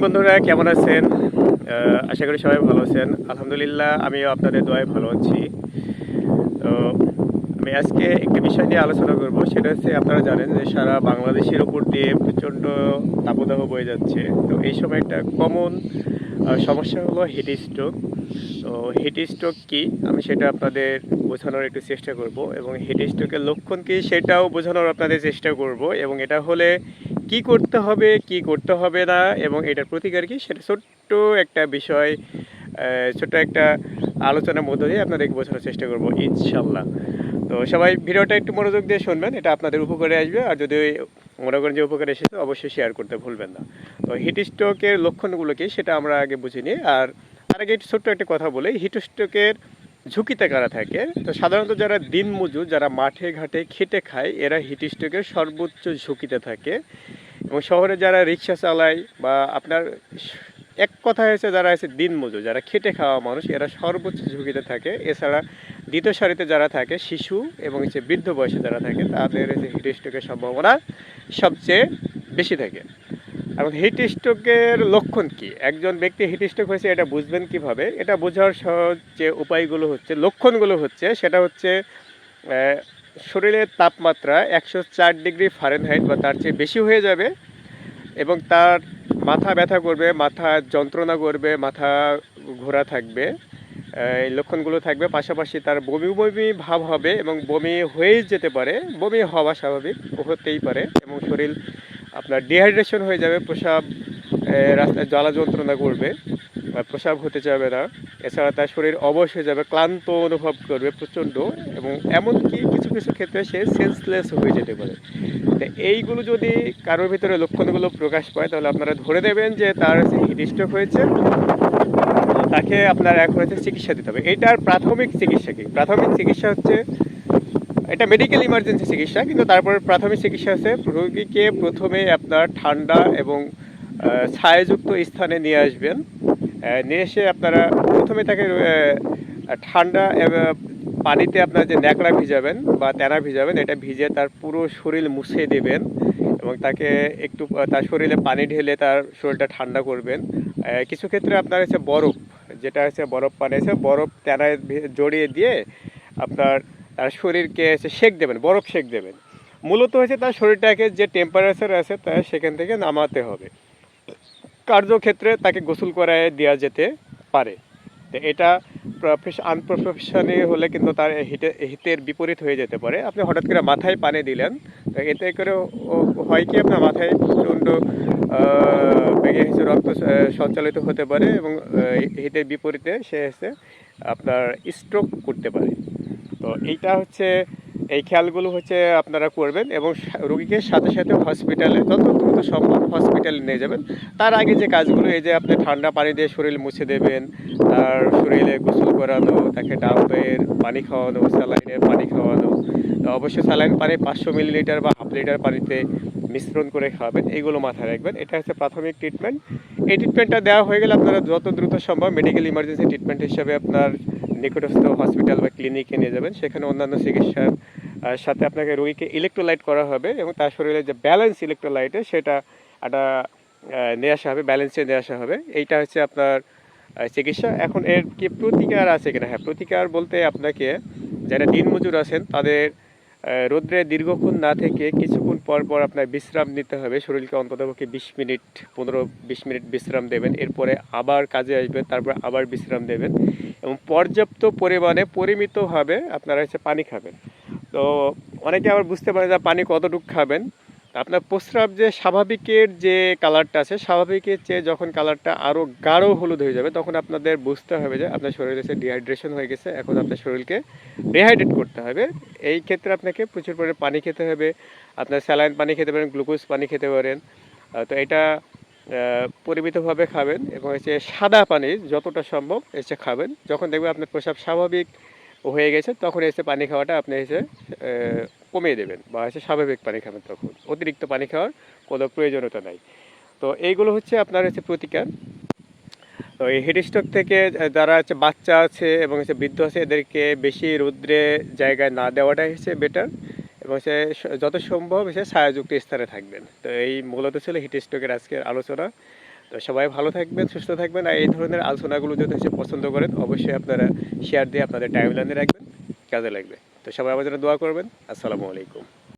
বন্ধুরা, কেমন আছেন? আশা করি সবাই ভালো আছেন। আলহামদুলিল্লাহ, আমিও আপনাদের দোয়ায় ভালো আছি। তো আমি আজকে একটি বিষয় নিয়ে আলোচনা করব। সেটা হচ্ছে, আপনারা জানেন যে সারা বাংলাদেশের উপর দিয়ে প্রচণ্ড তাপদাহ বয়ে যাচ্ছে। তো এই সময় একটা কমন সমস্যা হলো হিট স্ট্রোক। তো হিট স্ট্রোক কী, আমি সেটা আপনাদের বোঝানোর একটু চেষ্টা করব, এবং হিট স্ট্রোকের লক্ষণ কী সেটাও বোঝানোর আপনাদের চেষ্টা করব, এবং এটা হলে কি করতে হবে, কি করতে হবে না, এবং এটার প্রতিকার কী সেটা ছোট্ট একটা বিষয়, ছোট্ট একটা আলোচনার মধ্য দিয়ে আপনাদেরকে বোঝানোর চেষ্টা করব ইনশাল্লাহ। তো সবাই ভিডিওটা একটু মনোযোগ দিয়ে শুনবেন, এটা আপনাদের উপকারে আসবে। আর যদি মনে করেন যে উপকারে এসেছে, অবশ্যই শেয়ার করতে ভুলবেন না। তো হিট স্ট্রোকের লক্ষণগুলো কি সেটা আমরা আগে বুঝে নিই। আর তার আগে ছোট্ট একটা কথা বলি, হিট স্ট্রোকের ঝুঁকিতে কারা থাকে। তো সাধারণত যারা দিনমজুর, যারা মাঠে ঘাটে খেটে খায়, এরা হিট স্ট্রোকের সর্বোচ্চ ঝুঁকিতে থাকে। এবং শহরে যারা রিক্সা চালায়, বা আপনার এক কথা হয়েছে যারা আছে দিনমজুর, যারা খেটে খাওয়া মানুষ, এরা সর্বোচ্চ ঝুঁকিতে থাকে। এছাড়া দ্বিতীয় সারিতে যারা থাকে, শিশু এবং বৃদ্ধ বয়সে যারা থাকে, তাদের হিট স্ট্রোকের সম্ভাবনা সবচেয়ে বেশি থাকে। এখন হিট স্ট্রোকের লক্ষণ কি, একজন ব্যক্তি হিট স্ট্রোক হয়েছে এটা বুঝবেন কিভাবে? এটা বোঝার সহজ যে উপায়গুলো হচ্ছে, লক্ষণগুলো হচ্ছে, সেটা হচ্ছে শরীরের তাপমাত্রা 104 ডিগ্রি ফারেনহাইট বা তার চেয়ে বেশি হয়ে যাবে, এবং তার মাথা ব্যথা করবে, মাথা যন্ত্রণা করবে, মাথা ঘোরা থাকবে, এই লক্ষণগুলো থাকবে। পাশাপাশি তার বমি বমি ভাব হবে, এবং বমি হয়েই যেতে পারে, বমি হওয়া স্বাভাবিক, হতেই পারে। এবং শরীর আপনার ডিহাইড্রেশন হয়ে যাবে, প্রসাব রাস্তায় জ্বালা যন্ত্রণা করবে, প্রসাব হতে চাবে না। এছাড়া তার শরীর অবশ হয়ে যাবে, ক্লান্ত অনুভব করবে প্রচণ্ড, এবং এমনকি কিছু কিছু ক্ষেত্রে সে সেন্সলেস হয়ে যেতে পারে। তো এইগুলো যদি কারোর ভিতরে লক্ষণগুলো প্রকাশ পায়, তাহলে আপনারা ধরে নেবেন যে তার হিট স্ট্রোক হয়েছে। তাকে আপনার এখন হচ্ছে চিকিৎসা দিতে হবে। এটার প্রাথমিক চিকিৎসা কী? প্রাথমিক চিকিৎসা হচ্ছে, এটা মেডিকেল ইমার্জেন্সি চিকিৎসা, কিন্তু তারপরে প্রাথমিক চিকিৎসা আছে, রোগীকে প্রথমে আপনার ঠান্ডা এবং ছায়াযুক্ত স্থানে নিয়ে আসবেন। নিয়ে এসে আপনারা প্রথমে তাকে ঠান্ডা পানিতে আপনার যে ন্যাকড়া ভিজাবেন বা তেনা ভিজাবেন, এটা ভিজে তার পুরো শরীর মুছে দেবেন, এবং তাকে একটু তার শরীরে পানি ঢেলে তার শরীরটা ঠান্ডা করবেন। কিছু ক্ষেত্রে আপনার হচ্ছে বরফ, যেটা হচ্ছে বরফ পানি আছে, বরফ তেনায় জড়িয়ে দিয়ে আপনার তার শরীরকে সেঁক দেবেন, বরফ সেঁক দেবেন। মূলত হচ্ছে তার শরীরটাকে যে টেম্পারেচার আছে তা সেখান থেকে নামাতে হবে। কার্যক্ষেত্রে তাকে গোসল করায় দেওয়া যেতে পারে। তো এটা আনপ্রফেশনালি হলে কিন্তু তার হিতের বিপরীত হয়ে যেতে পারে। আপনি হঠাৎ করে মাথায় পানি দিলেন, তো এতে করে হয় কি, আপনার মাথায় প্রচণ্ড বেগে রক্ত সঞ্চালিত হতে পারে, এবং হিতের বিপরীতে সে এসে আপনার স্ট্রোক করতে পারে। তো এইটা হচ্ছে, এই খেয়ালগুলো হচ্ছে আপনারা করবেন, এবং রোগীকে সাথে সাথে হসপিটালে যত দ্রুত সম্ভব হসপিটালে নিয়ে যাবেন। তার আগে যে কাজগুলো, এই যে আপনি ঠান্ডা পানি দিয়ে শরীর মুছে দেবেন, তার শরীরে গোসল করানো, তাকে ডাবের পানি খাওয়ানো, স্যালাইনের পানি খাওয়ানো। তো অবশ্যই স্যালাইন পানি 500 মিলিলিটার বা হাফ লিটার পানিতে মিশ্রণ করে খাওয়াবেন, এইগুলো মাথায় রাখবেন। এটা হচ্ছে প্রাথমিক ট্রিটমেন্ট। এই ট্রিটমেন্টটা দেওয়া হয়ে গেলে আপনারা যত দ্রুত সম্ভব মেডিকেল ইমার্জেন্সি ট্রিটমেন্ট হিসাবে আপনার নিকটস্থ হসপিটাল বা ক্লিনিকে নিয়ে যাবেন। সেখানে অন্যান্য চিকিৎসার সাথে আপনাকে রোগীকে ইলেকট্রোলাইট করা হবে, এবং তার শরীরে যে ব্যালেন্স ইলেকট্রোলাইটে সেটা একটা নিয়ে আসা হবে, ব্যালেন্সে নিয়ে আসা হবে। এইটা হচ্ছে আপনার চিকিৎসা। এখন এর কি প্রতিকার আছে কিনা? হ্যাঁ, প্রতিকার বলতে আপনাকে, যারা দিনমজুর আছেন তাদের রোদ্রে দীর্ঘক্ষণ না থেকে কিছুক্ষণ পর পর আপনার বিশ্রাম নিতে হবে। শরীরকে অন্ততপক্ষে 20 মিনিট, 15-20 মিনিট বিশ্রাম দেবেন। এরপরে আবার কাজে আসবেন, তারপর আবার বিশ্রাম দেবেন, এবং পর্যাপ্ত পরিমাণে পরিমিতভাবে আপনারা হচ্ছে পানি খাবেন। তো অনেকে আবার বুঝতে পারে যে পানি কতটুকু খাবেন। আপনার প্রস্রাব যে স্বাভাবিকের যে কালারটা আছে, স্বাভাবিকের চেয়ে যখন কালারটা আরও গাঢ় হলুদ হয়ে যাবে, তখন আপনাদের বুঝতে হবে যে আপনার শরীরে ডিহাইড্রেশন হয়ে গেছে। এখন আপনার শরীরকে রিহাইড্রেট করতে হবে। এই ক্ষেত্রে আপনাকে প্রচুর পরিমাণে পানি খেতে হবে। আপনার স্যালাইন পানি খেতে পারেন, গ্লুকোজ পানি খেতে পারেন। তো এটা পরিমিতভাবে খাবেন, এবং হচ্ছে সাদা পানি যতটা সম্ভব এসে খাবেন। যখন দেখবেন আপনার প্রস্রাব স্বাভাবিক হয়ে গেছে, তখন এসে পানি খাওয়াটা আপনি এসে কমিয়ে দেবেন, বা হচ্ছে স্বাভাবিক পানি খাবেন। তখন অতিরিক্ত পানি খাওয়ার কোনো প্রয়োজনীয়তা নাই। তো এইগুলো হচ্ছে আপনার হচ্ছে প্রতিকার। তো এই হিট স্ট্রোক থেকে যারা হচ্ছে বাচ্চা আছে এবং হচ্ছে বৃদ্ধ আছে, এদেরকে বেশি রৌদ্রে জায়গায় না দেওয়াটাই হচ্ছে বেটার, এবং সে যত সম্ভব সে ছায়াযুক্ত স্থানে থাকবেন। তো এই মূলত ছিল হিট স্ট্রোকের আজকের আলোচনা। তো তো সবাই ভালো থাকবেন, সুস্থ থাকবেন। আর এই ধরনের আলোচনাগুলো যদি হচ্ছে পছন্দ করেন, অবশ্যই আপনারা শেয়ার দিয়ে আপনাদের টাইমলাইনে রাখবেন, কাজে লাগবে। তো সবাই আমার জন্য দোয়া করবেন। আসসালামু আলাইকুম।